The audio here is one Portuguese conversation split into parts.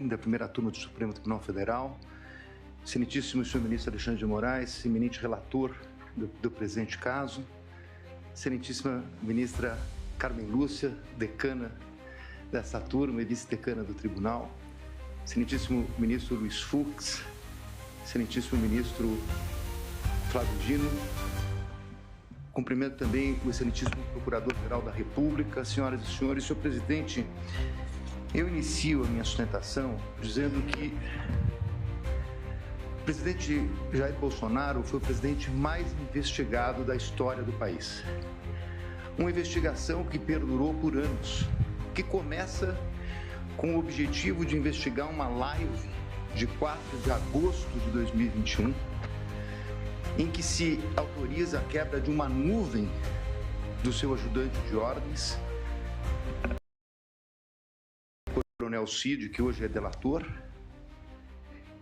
da primeira turma do Supremo Tribunal Federal, excelentíssimo senhor ministro Alexandre de Moraes, eminente relator do presente caso, excelentíssima ministra Carmen Lúcia, decana dessa turma e vice-decana do tribunal, excelentíssimo ministro Luiz Fux, excelentíssimo ministro Flávio Dino, cumprimento também o excelentíssimo Procurador-Geral da República, senhoras e senhores. Senhor presidente, eu inicio a minha sustentação dizendo que o presidente Jair Bolsonaro foi o presidente mais investigado da história do país. Uma investigação que perdurou por anos, que começa com o objetivo de investigar uma live de 4 de agosto de 2021, em que se autoriza a quebra de uma nuvem do seu ajudante de ordens, o coronel Cid, que hoje é delator,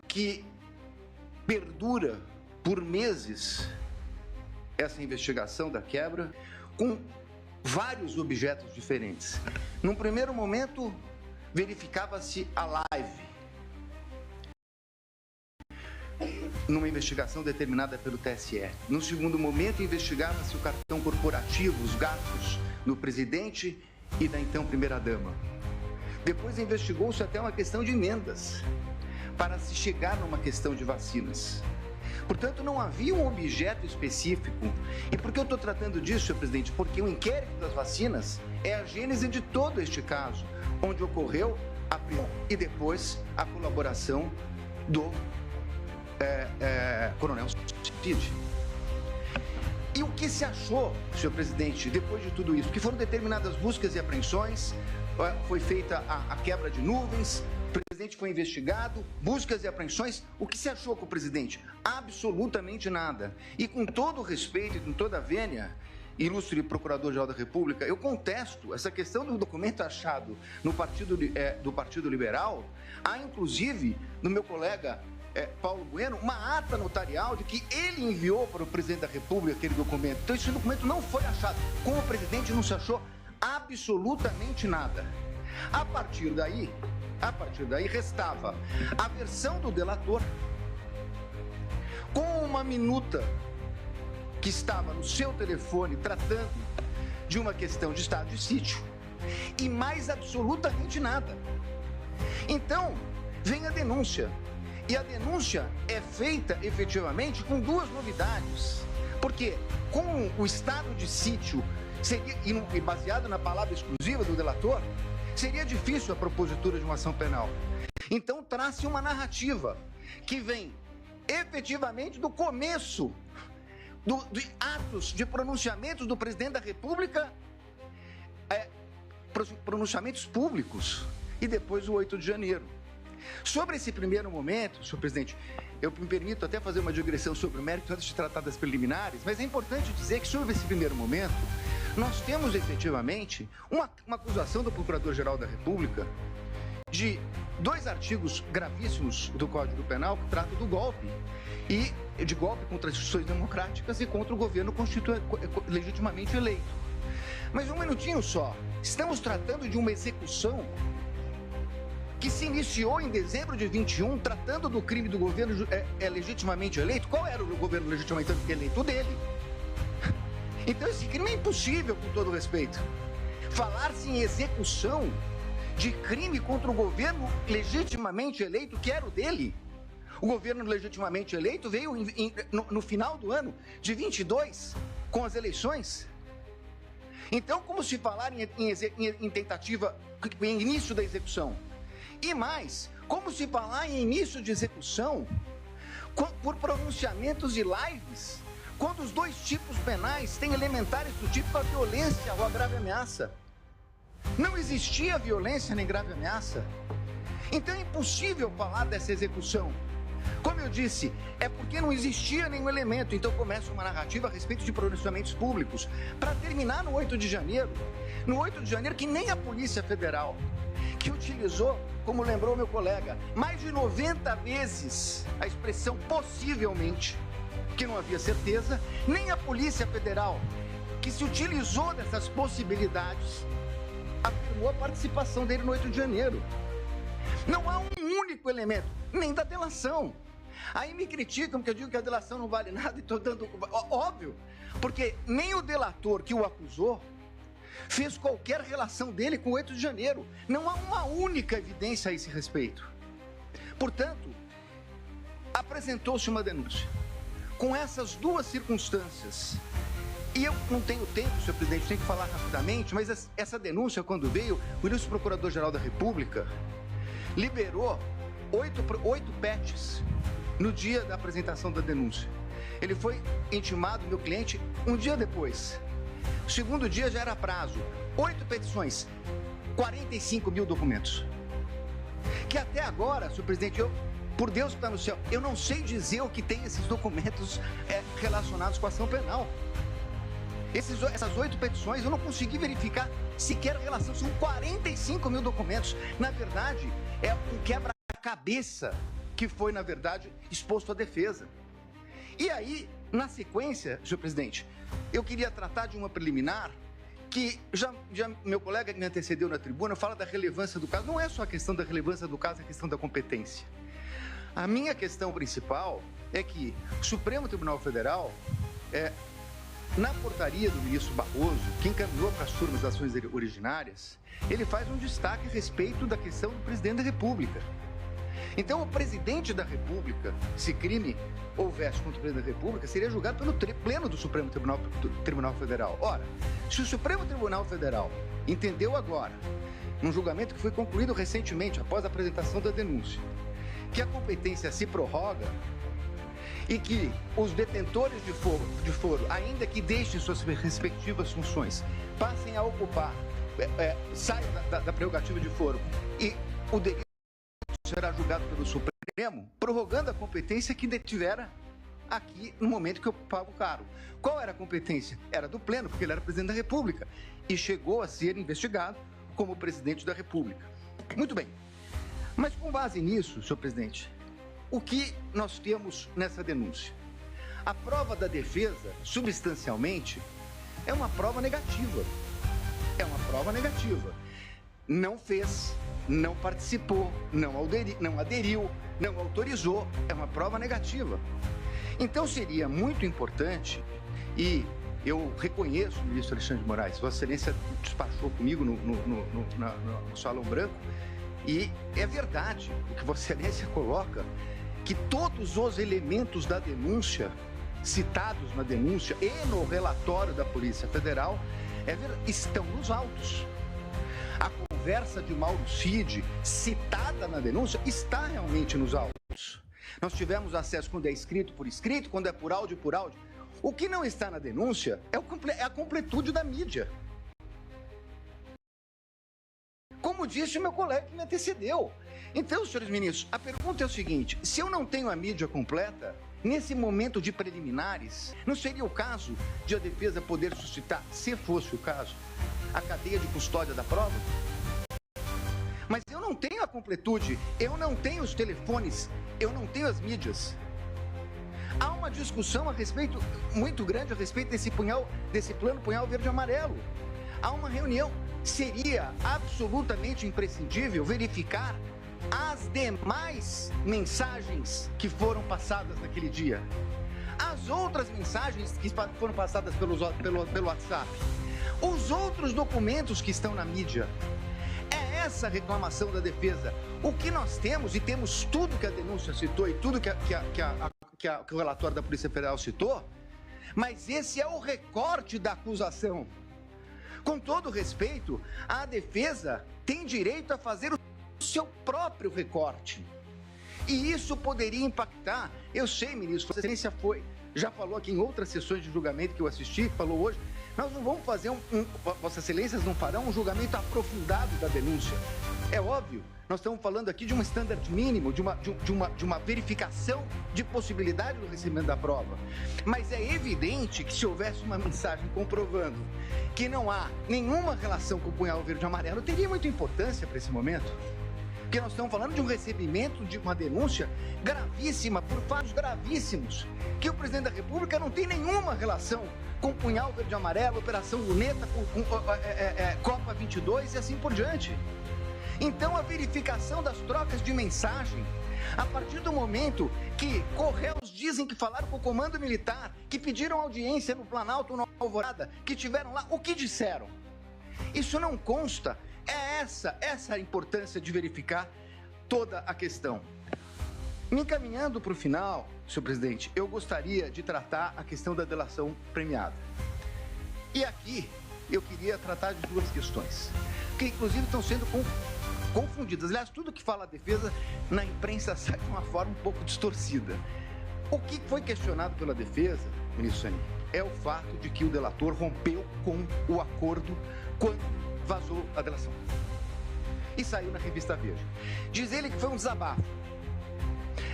que perdura por meses essa investigação da quebra com vários objetos diferentes. Num primeiro momento, verificava-se a live, numa investigação determinada pelo TSE. No segundo momento, investigava-se o cartão corporativo, os gastos do presidente e da então primeira-dama. Depois investigou-se até uma questão de emendas, para se chegar numa questão de vacinas. Portanto, não havia um objeto específico. E por que eu estou tratando disso, senhor presidente? Porque o inquérito das vacinas é a gênese de todo este caso, onde ocorreu a prisão e depois a colaboração do coronel Cid. E o que se achou, senhor presidente, depois de tudo isso? Que foram determinadas buscas e apreensões, foi feita a quebra de nuvens, o presidente foi investigado, buscas e apreensões. O que se achou com o presidente? Absolutamente nada. E com todo o respeito e com toda a vênia, ilustre Procurador-Geral da República, eu contesto essa questão do documento achado no do Partido Liberal. Há, inclusive, no meu colega Paulo Bueno, uma ata notarial de que ele enviou para o presidente da República aquele documento. Então, esse documento não foi achado. Com o presidente não se achou absolutamente nada. A partir daí, restava a versão do delator com uma minuta que estava no seu telefone tratando de uma questão de estado de sítio e mais absolutamente nada. Então, vem a denúncia. E a denúncia é feita efetivamente com duas novidades. Porque com o estado de sítio seria, e baseado na palavra exclusiva do delator, seria difícil a propositura de uma ação penal. Então, traz-se uma narrativa que vem efetivamente do começo de atos, de pronunciamentos do presidente da República, pronunciamentos públicos, e depois o 8 de janeiro. Sobre esse primeiro momento, senhor presidente, eu me permito até fazer uma digressão sobre o mérito antes de tratar das preliminares, mas é importante dizer que sobre esse primeiro momento, nós temos efetivamente uma acusação do Procurador-Geral da República de 2 artigos gravíssimos do Código Penal que tratam do golpe, e de golpe contra as instituições democráticas e contra o governo legitimamente eleito. Mas um minutinho só, estamos tratando de uma execução que se iniciou em dezembro de 21, tratando do crime do governo legitimamente eleito. Qual era o governo legitimamente eleito? O dele. Então esse crime é impossível, com todo respeito. Falar-se em execução de crime contra o governo legitimamente eleito, que era o dele. O governo legitimamente eleito veio no final do ano de 22, com as eleições. Então, como se falar em tentativa, em início da execução? E mais, como se falar em início de execução por pronunciamentos e lives, quando os 2 tipos penais têm elementares do tipo a violência ou a grave ameaça? Não existia violência nem grave ameaça. Então é impossível falar dessa execução. Como eu disse, é porque não existia nenhum elemento. Então começa uma narrativa a respeito de pronunciamentos públicos, para terminar no 8 de janeiro. No 8 de janeiro, que nem a Polícia Federal, que utilizou, como lembrou meu colega, mais de 90 vezes a expressão possivelmente, que não havia certeza, nem a Polícia Federal, que se utilizou dessas possibilidades, afirmou a participação dele no 8 de janeiro. Não há um único elemento, nem da delação. Aí me criticam que eu digo que a delação não vale nada e estou dando... Óbvio, porque nem o delator que o acusou fez qualquer relação dele com o 8 de janeiro. Não há uma única evidência a esse respeito. Portanto, apresentou-se uma denúncia. Com essas duas circunstâncias, e eu não tenho tempo, senhor presidente, tenho que falar rapidamente, mas essa denúncia, quando veio, o ilustre Procurador-Geral da República liberou 8 patches no dia da apresentação da denúncia. Ele foi intimado, meu cliente, um dia depois. O segundo dia já era prazo. 8 petições, 45 mil documentos. Que até agora, senhor presidente, por Deus que está no céu, eu não sei dizer o que tem esses documentos relacionados com a ação penal. Essas 8 petições, eu não consegui verificar sequer relação. São 45 mil documentos. Na verdade, é um quebra-cabeça que foi, na verdade, exposto à defesa. E aí, na sequência, senhor presidente, eu queria tratar de uma preliminar que já meu colega que me antecedeu na tribuna fala da relevância do caso. Não é só a questão da relevância do caso, é a questão da competência. A minha questão principal é que o Supremo Tribunal Federal, na portaria do ministro Barroso, que encaminhou para as turmas das ações originárias, ele faz um destaque a respeito da questão do presidente da República. Então, o presidente da República, se crime houvesse contra o presidente da República, seria julgado pelo pleno do Supremo Tribunal Federal. Ora, se o Supremo Tribunal Federal entendeu agora, num julgamento que foi concluído recentemente, após a apresentação da denúncia, que a competência se prorroga e que os detentores de foro, ainda que deixem suas respectivas funções, passem a ocupar, saiam da prerrogativa de foro e o delito será julgado pelo Supremo, prorrogando a competência que detivera aqui no momento que ocupava o cargo. Qual era a competência? Era do pleno, porque ele era presidente da República e chegou a ser investigado como presidente da República. Muito bem. Mas com base nisso, senhor presidente, o que nós temos nessa denúncia? A prova da defesa, substancialmente, é uma prova negativa. É uma prova negativa. Não fez, não participou, não aderiu, não autorizou. É uma prova negativa. Então seria muito importante, e eu reconheço o ministro Alexandre de Moraes, Vossa Excelência despachou comigo no Salão Branco, e é verdade o que Vossa Excelência coloca, que todos os elementos da denúncia, citados na denúncia e no relatório da Polícia Federal, estão nos autos. A conversa de Mauro Cid, citada na denúncia, está realmente nos autos. Nós tivemos acesso quando é escrito por escrito, quando é por áudio. O que não está na denúncia é a completude da mídia. Como disse o meu colega que me antecedeu. Então, senhores ministros, a pergunta é o seguinte: se eu não tenho a mídia completa, nesse momento de preliminares, não seria o caso de a defesa poder suscitar, se fosse o caso, a cadeia de custódia da prova? Mas eu não tenho a completude, eu não tenho os telefones, eu não tenho as mídias. Há uma discussão muito grande a respeito desse plano punhal verde e amarelo. Há uma reunião. Seria absolutamente imprescindível verificar as demais mensagens que foram passadas naquele dia. As outras mensagens que foram passadas pelo WhatsApp. Os outros documentos que estão na mídia. É essa a reclamação da defesa. O que nós temos, e temos tudo que a denúncia citou e tudo que o relatório da Polícia Federal citou, mas esse é o recorte da acusação. Com todo respeito, a defesa tem direito a fazer o seu próprio recorte. E isso poderia impactar. Eu sei, ministro, Vossa Excelência já falou aqui em outras sessões de julgamento que eu assisti, falou hoje, nós não vamos fazer Vossa Excelências não farão um julgamento aprofundado da denúncia. É óbvio, nós estamos falando aqui de um standard mínimo, de uma verificação de possibilidade do recebimento da prova. Mas é evidente que se houvesse uma mensagem comprovando que não há nenhuma relação com o punhal verde e amarelo, teria muita importância para esse momento. Porque nós estamos falando de um recebimento de uma denúncia gravíssima, por fatos gravíssimos, que o presidente da República não tem nenhuma relação com punhal verde e amarelo, Operação Luneta, com Copa 22 e assim por diante. Então, a verificação das trocas de mensagem, a partir do momento que Correios dizem que falaram com o comando militar, que pediram audiência no Planalto, no Alvorada, que tiveram lá, o que disseram? Isso não consta. É essa a importância de verificar toda a questão. Me encaminhando para o final, senhor presidente, eu gostaria de tratar a questão da delação premiada. E aqui eu queria tratar de duas questões, que inclusive estão sendo confundidas. Aliás, tudo que fala a defesa na imprensa sai de uma forma um pouco distorcida. O que foi questionado pela defesa, ministro Zanin, é o fato de que o delator rompeu com o acordo quando vazou a delação. E saiu na revista Veja. Diz ele que foi um desabafo.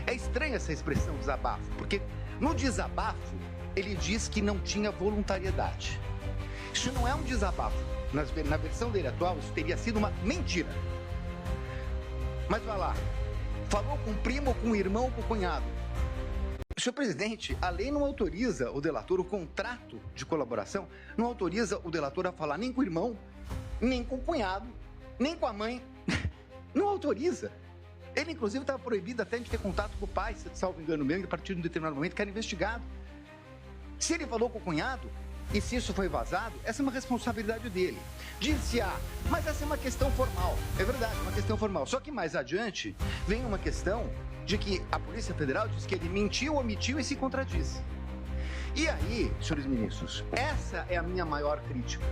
É estranha essa expressão desabafo, porque no desabafo ele diz que não tinha voluntariedade. Isso não é um desabafo. Na versão dele atual, isso teria sido uma mentira. Mas vai lá, falou com o primo, com o irmão, com o cunhado. Senhor presidente, a lei não autoriza o delator, o contrato de colaboração, não autoriza o delator a falar nem com o irmão, nem com o cunhado, nem com a mãe. Não autoriza. Ele, inclusive, estava proibido até de ter contato com o pai, se salvo engano meu, a partir de um determinado momento que era investigado. Se ele falou com o cunhado, e se isso foi vazado, essa é uma responsabilidade dele. Diz-se, mas essa é uma questão formal. É verdade, uma questão formal. Só que mais adiante vem uma questão de que a Polícia Federal diz que ele mentiu, omitiu e se contradiz. E aí, senhores ministros, essa é a minha maior crítica,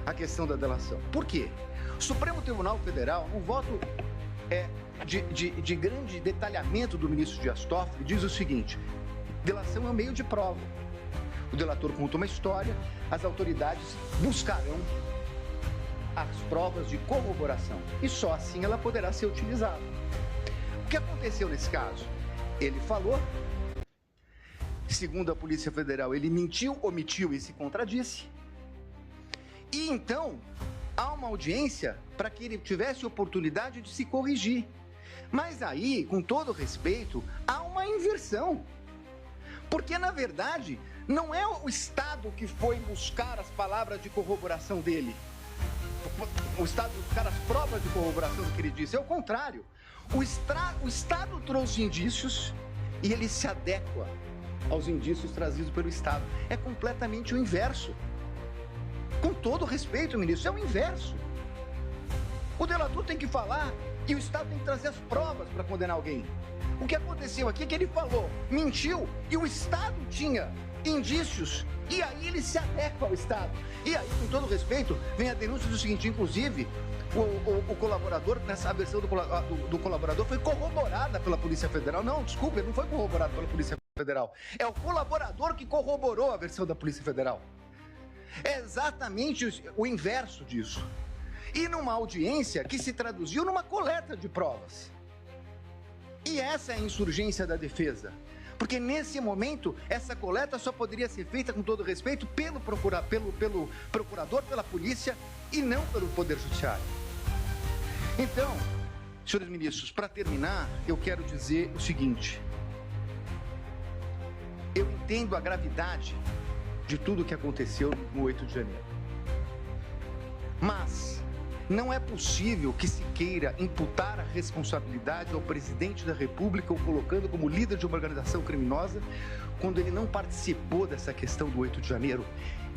a questão da delação. Por quê? O Supremo Tribunal Federal, num voto de grande detalhamento do ministro Dias Toffoli, diz o seguinte: delação é um meio de prova. O delator conta uma história, as autoridades buscarão as provas de corroboração e só assim ela poderá ser utilizada. O que aconteceu nesse caso? Ele falou, segundo a Polícia Federal, ele mentiu, omitiu e se contradisse. E então, há uma audiência para que ele tivesse oportunidade de se corrigir. Mas aí, com todo respeito, há uma inversão. Porque, na verdade, não é o Estado que foi buscar as palavras de corroboração dele. O Estado buscar as provas de corroboração do que ele disse. É o contrário. O Estado trouxe indícios e ele se adequa aos indícios trazidos pelo Estado. É completamente o inverso. Com todo respeito, ministro, é o inverso. O delator tem que falar e o Estado tem que trazer as provas para condenar alguém. O que aconteceu aqui é que ele falou, mentiu, e o Estado tinha indícios, e aí ele se adequa ao Estado. E aí, com todo respeito, vem a denúncia do seguinte, inclusive, o colaborador, nessa versão do colaborador, foi corroborada pela Polícia Federal. Não, desculpa, ele não foi corroborado pela Polícia Federal. É o colaborador que corroborou a versão da Polícia Federal. É exatamente o inverso disso. E numa audiência que se traduziu numa coleta de provas. E essa é a insurgência da defesa. Porque nesse momento, essa coleta só poderia ser feita, com todo respeito, pelo procurador, pela polícia e não pelo Poder Judiciário. Então, senhores ministros, para terminar, eu quero dizer o seguinte. Eu entendo a gravidade de tudo o que aconteceu no 8 de janeiro. Mas não é possível que se queira imputar a responsabilidade ao presidente da República ou colocando como líder de uma organização criminosa quando ele não participou dessa questão do 8 de janeiro.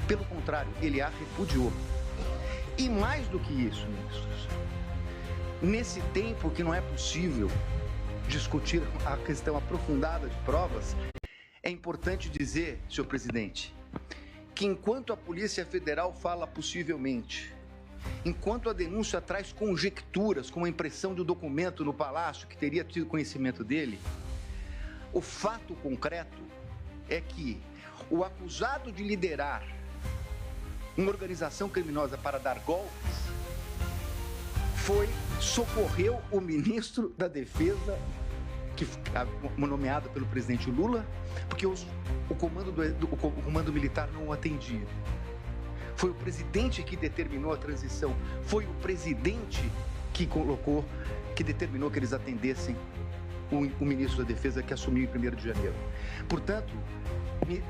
Pelo contrário, ele a repudiou. E mais do que isso, ministros, nesse tempo que não é possível discutir a questão aprofundada de provas, é importante dizer, senhor presidente, que enquanto a Polícia Federal fala possivelmente, enquanto a denúncia traz conjecturas, como a impressão de um documento no Palácio que teria tido conhecimento dele, o fato concreto é que o acusado de liderar uma organização criminosa para dar golpes socorreu o ministro da Defesa, que nomeado pelo presidente Lula, porque o comando militar não o atendia. Foi o presidente que determinou a transição. Foi o presidente que determinou que eles atendessem o ministro da Defesa que assumiu em 1º de janeiro. Portanto,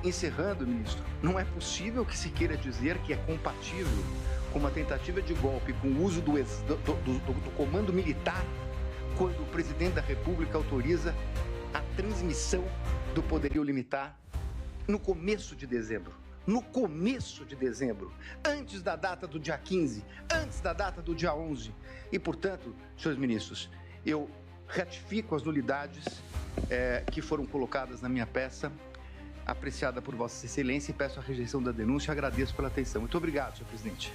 encerrando, ministro, não é possível que se queira dizer que é compatível com uma tentativa de golpe com o uso do comando militar, quando o presidente da República autoriza a transmissão do poderio limitar no começo de dezembro. No começo de dezembro, antes da data do dia 15, antes da data do dia 11. E, portanto, senhores ministros, eu ratifico as nulidades que foram colocadas na minha peça, apreciada por Vossa Excelência, e peço a rejeição da denúncia e agradeço pela atenção. Muito obrigado, senhor presidente.